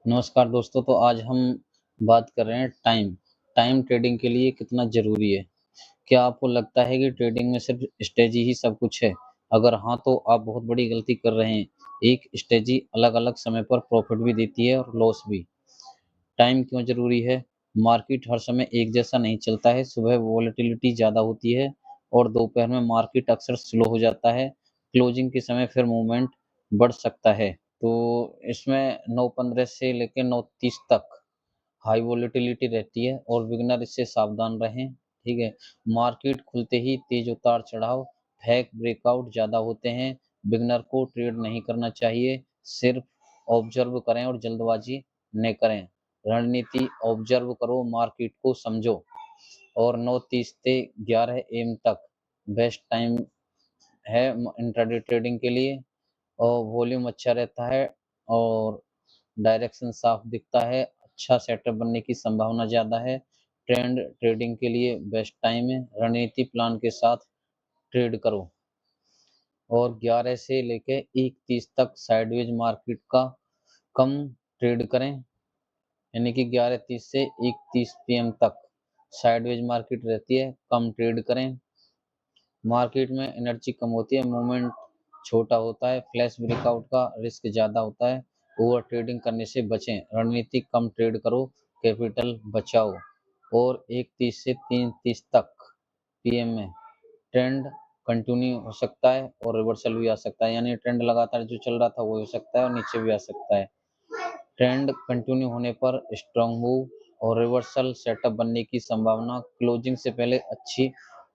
नमस्कार दोस्तों, तो आज हम बात कर रहे हैं टाइम। टाइम ट्रेडिंग के लिए कितना ज़रूरी है? क्या आपको लगता है कि ट्रेडिंग में सिर्फ स्ट्रेटजी ही सब कुछ है? अगर हाँ, तो आप बहुत बड़ी गलती कर रहे हैं। एक स्ट्रेटजी अलग-अलग समय पर प्रॉफ़िट भी देती है और लॉस भी। टाइम क्यों ज़रूरी है? मार्केट हर समय एक जैसा नहीं चलता है। सुबह वोलेटिलिटी ज़्यादा होती है और दोपहर में मार्केट अक्सर स्लो हो जाता है। क्लोजिंग के समय फिर मूवमेंट बढ़ सकता है। तो इसमें 9:15 से लेके 9:30 तक हाई वोलेटिलिटी रहती है और बिगिनर इससे सावधान रहें, ठीक है? मार्केट खुलते ही तेज़ उतार-चढ़ाव, फेक ब्रेकआउट ज़्यादा होते हैं। बिगिनर को ट्रेड नहीं करना चाहिए, सिर्फ ऑब्ज़र्व करें और जल्दबाज़ी न करें। रणनीति ऑब्ज़र्व करो, मार्केट को समझो और 9:30 से 11 एएम तक बेस्ट टाइम है इंट्राडे ट्रेडिंग के लिए। और वॉल्यूम अच्छा रहता है और डायरेक्शन साफ दिखता है, अच्छा सेटअप बनने की संभावना ज़्यादा है। ट्रेंड ट्रेडिंग के लिए बेस्ट टाइम है, रणनीति प्लान के साथ ट्रेड करो। और 11 से लेके 1:30 तक साइडवेज मार्केट का कम ट्रेड करें, यानी कि 11:30 से 1:30 पीएम तक साइडवेज मार्केट रहती है, कम ट्रेड करें। मार्केट में एनर्जी कम होती है, मूवमेंट छोटा होता है, फ्लैश ब्रेकआउट का रिस्क ज़्यादा होता है, ओवर ट्रेडिंग करने से बचें, रणनीति कम ट्रेड करो, कैपिटल बचाओ। और 1:30 से 3:30 तक पीएम में ट्रेंड कंटिन्यू हो सकता है और रिवर्सल भी आ सकता है, यानी ट्रेंड लगातार जो चल रहा था वो हो सकता है और नीचे भी आ सकता है। ट्रेंड कंटिन्यू होने पर स्ट्रांग मूव और रिवर्सल सेटअप बनने की संभावना, क्लोजिंग से पहले अच्छी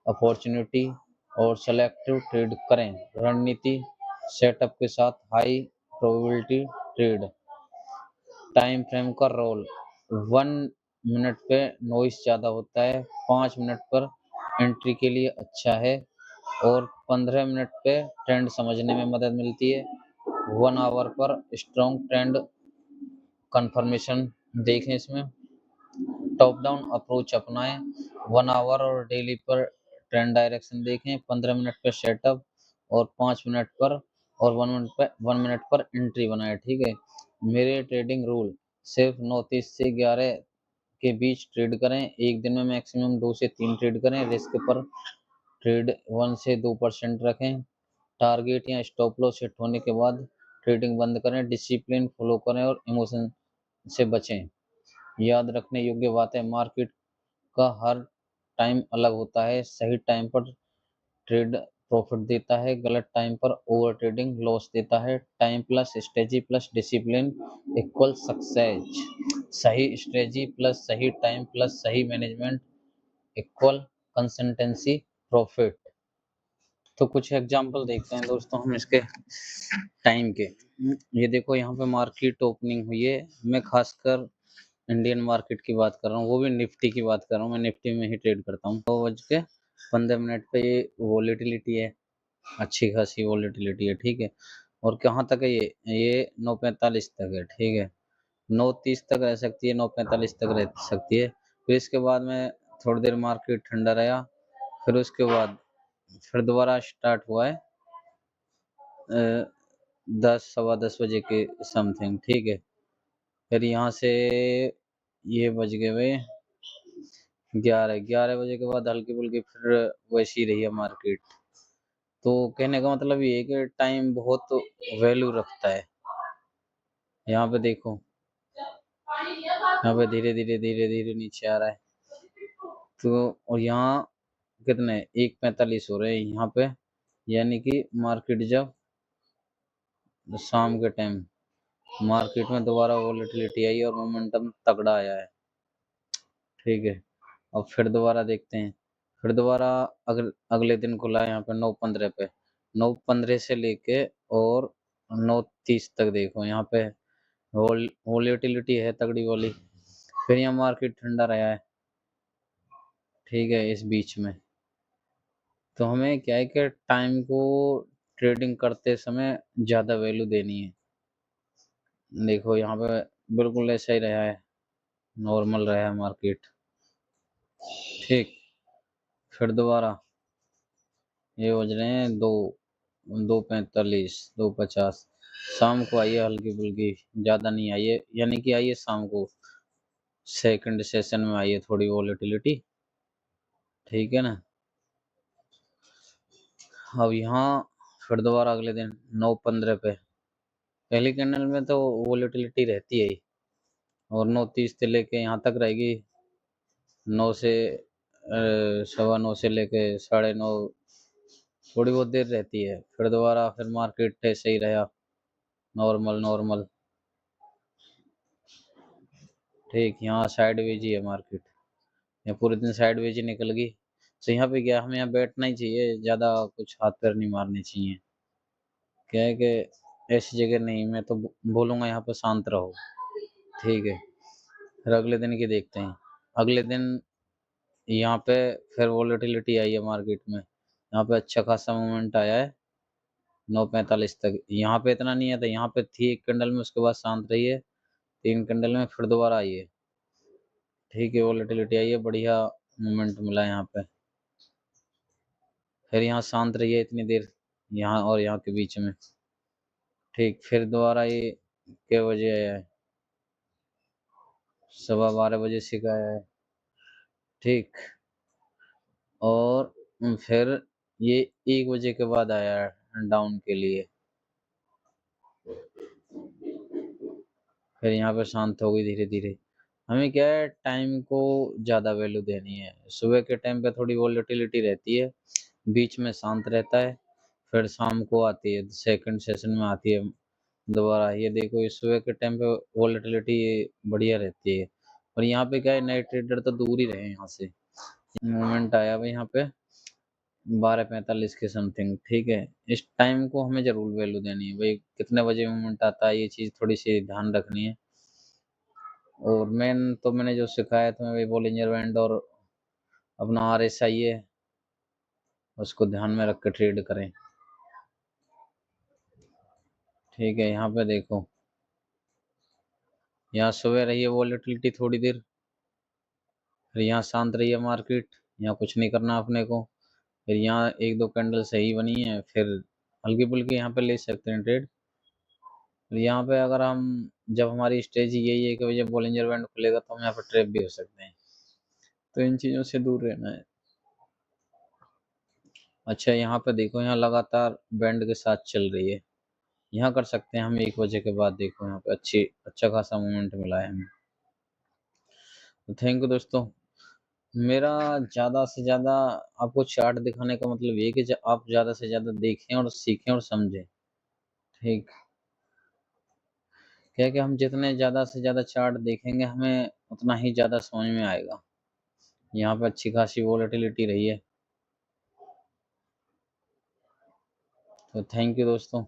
अपॉर्चुनिटी और सेलेक्टिव ट्रेड करें। रणनीति सेटअप के साथ high probability trade. Time frame का रोल 1 मिनट पे नॉइस ज़्यादा होता है, 5 मिनट पर एंट्री के लिए अच्छा है और 15 मिनट पे ट्रेंड समझने में मदद मिलती है। 1 आवर पर स्ट्रॉन्ग ट्रेंड कंफर्मेशन देखें इसमें। टॉप डाउन अप्रोच अपनाएं, 1 आवर और डेली पर ट्रेंड डायरेक्शन देखें, 15 मिनट पर सेटअप और 5 मिनट पर और 1 मिनट पर एंट्री बनाए, ठीक है। मेरे ट्रेडिंग रूल सिर्फ 9:30 से 11 के बीच ट्रेड करें, एक दिन में मैक्सिमम 2 से 3 ट्रेड करें, रिस्क पर ट्रेड 1 से 2% रखें, टारगेट या स्टॉप लॉस हिट होने के बाद ट्रेडिंग बंद करें, डिसिप्लिन फॉलो करें और इमोशन से बचें। याद रखने योग्य बात है, मार्केट का हर टाइम अलग होता है, सही टाइम पर ट्रेड प्रॉफिट देता है, गलत टाइम पर ओवर ट्रेडिंग लॉस देता है। Time plus strategy plus discipline equal success. सही स्ट्रेटजी प्लस सही टाइम प्लस सही मैनेजमेंट इक्वल कंसिस्टेंसी प्रॉफिट। तो कुछ एग्जांपल देखते हैं दोस्तों हम इसके टाइम के। ये देखो यहाँ पे मार्केट ओपनिंग हुई है, मैं खासकर इंडियन मार्केट की बात कर रहा हूँ, वो भी निफ्टी की बात कर रहा हूँ, मैं निफ्टी में ही ट्रेड करता हूँ। 2:15 पे ये वॉलेटिलिटी है, अच्छी खासी वॉलेटिलिटी है, ठीक है। और कहाँ तक है ये 9:45 तक है, ठीक है। 9:30 तक रह सकती है, 9:45 तक रह सकती है। फिर इसके बाद में थोड़ी देर मार्केट ठंडा रहा, फिर उसके बाद फिर दोबारा स्टार्ट हुआ है 10 सवा 10 बजे के समथिंग, ठीक है। फिर यहाँ से ये बज गए भाई 11 बजे के बाद हल्की फुल्की फिर वैसी रही है मार्केट। तो कहने का मतलब ये है कि टाइम बहुत वैल्यू रखता है। यहाँ पे देखो, यहाँ पे धीरे धीरे नीचे आ रहा है। तो और यहाँ कितने 1:45 हो रहे हैं यहाँ पे, यानी कि मार्केट जब शाम के टाइम मार्केट में दोबारा वॉलेटिलिटी आई और मोमेंटम तगड़ा आया है, ठीक है। अब फिर दोबारा देखते हैं, फिर दोबारा अगले दिन खुला है यहाँ पे 9:15 पे, 9:15 से लेके और 9:30 तक देखो यहाँ पे वॉलेटिलिटी है तगड़ी वाली। फिर यहाँ मार्केट ठंडा रहा है, ठीक है, इस बीच में। तो हमें क्या है कि टाइम को ट्रेडिंग करते समय ज़्यादा वैल्यू देनी है। देखो यहाँ पे बिल्कुल ऐसा ही रहा है, नॉर्मल रहा है मार्केट, ठीक। फिर दोबारा ये बज रहे हैं 2, 2:45, 2:50। शाम को आई है हल्की-फुल्की, ज़्यादा नहीं आई है, यानी कि आई है शाम को, सेकंड सेशन में आई है थोड़ी वोलेटिलिटी, ठीक है ना? अब यहाँ फिर दोबारा अगले दिन 9:15 पे, पहली कैंडल में तो वोलेटिलिटी रहती है ही, और 9:30 से लेके यहाँ तक रहेगी, 9 से सवा 9 से लेके 9:30, थोड़ी बहुत देर रहती है। फिर दोबारा फिर मार्केट ऐसे ही रहा, नॉर्मल नॉर्मल, ठीक। यहाँ साइडवेज ही है मार्केट, यहाँ पूरे दिन साइडवेज ही निकल गई। तो यहाँ पे क्या, हमें यहाँ बैठना ही चाहिए, ज़्यादा कुछ हाथ पैर नहीं मारने चाहिए। क्या है कि ऐसी जगह नहीं, मैं तो बोलूँगा यहाँ पे शांत रहो, ठीक है। फिर अगले दिन की देखते हैं। अगले दिन यहाँ पे फिर वोलेटिलिटी आई है मार्केट में, यहाँ पे अच्छा खासा मूवमेंट आया है 9:45 तक। यहाँ पे इतना नहीं है, तो यहाँ पे थी एक कैंडल में, उसके बाद शांत रही है, 3 कैंडल में फिर दोबारा आई है, ठीक है। वोलेटिलिटी आई है, बढ़िया मूवमेंट मिला है यहाँ पे। फिर यहाँ शांत रही है इतनी देर, यहाँ और यहाँ के बीच में, ठीक। फिर दोबारा ये के बजे आया है, 12:15 बजे सिखाया है, ठीक। और फिर ये 1 बजे के बाद आया है डाउन के लिए, फिर यहाँ पे शांत हो गई धीरे धीरे। हमें क्या है, टाइम को ज़्यादा वैल्यू देनी है। सुबह के टाइम पे थोड़ी वोलेटिलिटी रहती है, बीच में शांत रहता है, फिर शाम को आती है, सेकंड सेशन में आती है दोबारा। ये देखो, ये सुबह के टाइम पे वोलेटिलिटी बढ़िया रहती है। और यहाँ पे क्या है, नए ट्रेडर तो दूर ही रहे यहाँ से। मूवमेंट आया भाई यहाँ पे 12:45 के समथिंग, ठीक है। इस टाइम को हमें जरूर वैल्यू देनी है भाई, कितने बजे मूवमेंट आता है, ये चीज़ थोड़ी सी ध्यान रखनी है। और मैंने जो सिखाया था वही बॉलिंजर बैंड और अपना RSI है, उसको ध्यान में रख कर ट्रेड करें, ठीक है। यहाँ पे देखो, यहाँ सुबह रही है वॉलेटिलिटी थोड़ी देर, फिर यहाँ शांत रही है मार्केट, यहाँ कुछ नहीं करना अपने को। फिर यहाँ एक दो कैंडल सही बनी है, फिर हल्की फुल्की यहाँ पे ले सकते हैं ट्रेड। फिर यहाँ पे अगर हम, जब हमारी स्ट्रेटजी यही है कि भैया बॉलिंजर बैंड खुलेगा तो हम यहाँ पे ट्रैप भी हो सकते हैं, तो इन चीज़ों से दूर रहना है। अच्छा, यहाँ पे देखो, यहाँ लगातार बैंड के साथ चल रही है, यहाँ कर सकते हैं हम 1 बजे के बाद। देखो यहाँ पे अच्छा खासा मूवमेंट मिला है हमें। तो थैंक यू दोस्तों। मेरा ज़्यादा से ज़्यादा आपको चार्ट दिखाने का मतलब ये है कि आप ज़्यादा से ज़्यादा देखें और सीखें और समझें, ठीक। क्या है कि हम जितने ज़्यादा से ज़्यादा चार्ट देखेंगे, हमें उतना ही ज़्यादा समझ में आएगा। यहाँ पे अच्छी खासी वोलेटिलिटी रही है। तो थैंक यू दोस्तों।